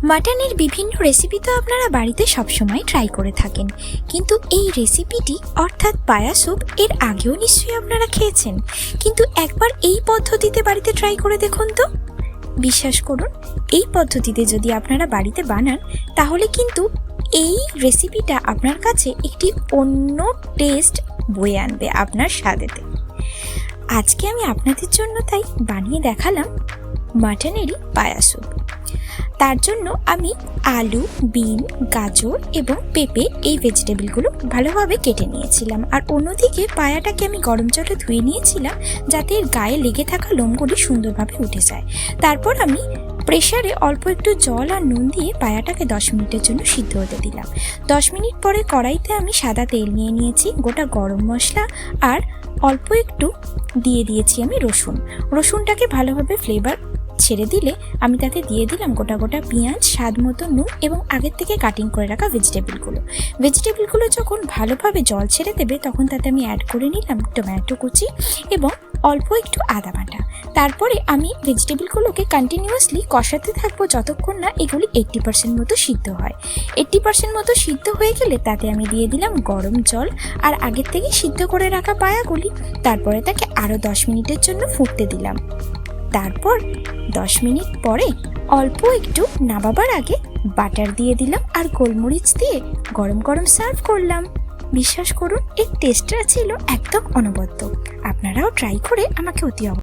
মাটনের বিভিন্ন রেসিপি তো আপনারা বাড়িতে সবসময় ট্রাই করে থাকেন, কিন্তু এই রেসিপিটি অর্থাৎ পায়া স্যুপ এর আগেও নিশ্চয়ই আপনারা খেয়েছেন, কিন্তু একবার এই পদ্ধতিতে বাড়িতে ট্রাই করে দেখুন তো। বিশ্বাস করুন, এই পদ্ধতিতে যদি আপনারা বাড়িতে বানান তাহলে কিন্তু এই রেসিপিটা আপনার কাছে একটি অন্য টেস্ট বয়ে আনবে আপনার স্বাদেতে। আজকে আমি আপনাদের জন্য তাই বানিয়ে দেখালাম মাটনেরই পায়া স্যুপ। তার জন্য আমি আলু, বিন, গাজর এবং পেঁপে এই ভেজিটেবলগুলো ভালোভাবে কেটে নিয়েছিলাম, আর অন্যদিকে পায়াটাকে আমি গরম জলে ধুয়ে নিয়েছিলাম যাতে এর গায়ে লেগে থাকা লোমগুলি সুন্দরভাবে উঠে যায়। তারপর আমি প্রেসারে অল্প একটু জল আর নুন দিয়ে পায়াটাকে 10 মিনিটের জন্য সিদ্ধ হতে দিলাম। 10 মিনিট পরে কড়াইতে আমি সাদা তেল নিয়ে নিয়েছি, গোটা গরম মশলা আর অল্প একটু দিয়ে দিয়েছি আমি রসুনটাকে ভালোভাবে ফ্লেভার ছেড়ে দিলে আমি তাতে দিয়ে দিলাম গোটা গোটা পেঁয়াজ, স্বাদ মতো নুন এবং আগের থেকে কাটিং করে রাখা ভেজিটেবলগুলো যখন ভালোভাবে জল ছেড়ে দেবে তখন তাতে আমি অ্যাড করে নিলাম টমেটো কুচি এবং অল্প একটু আদা বাটা। তারপরে আমি ভেজিটেবলগুলোকে কন্টিনিউয়াসলি কষাতে থাকবো যতক্ষণ না এগুলি 80% মতো সিদ্ধ হয়। 80% মতো সিদ্ধ হয়ে গেলে তাতে আমি দিয়ে দিলাম গরম জল আর আগের থেকে সিদ্ধ করে রাখা পায়াগুলি। তারপরে তাকে আরও 10 মিনিটের জন্য ফুটতে দিলাম। তারপর 10 মিনিট পরে অল্প একটু নামাবার আগে বাটার দিয়ে দিলাম আর গোলমরিচ দিয়ে গরম গরম সার্ভ করলাম। বিশ্বাস করুন, এর টেস্টটা ছিল একদম অনবদ্য। আপনারাও ট্রাই করে আমাকে অতি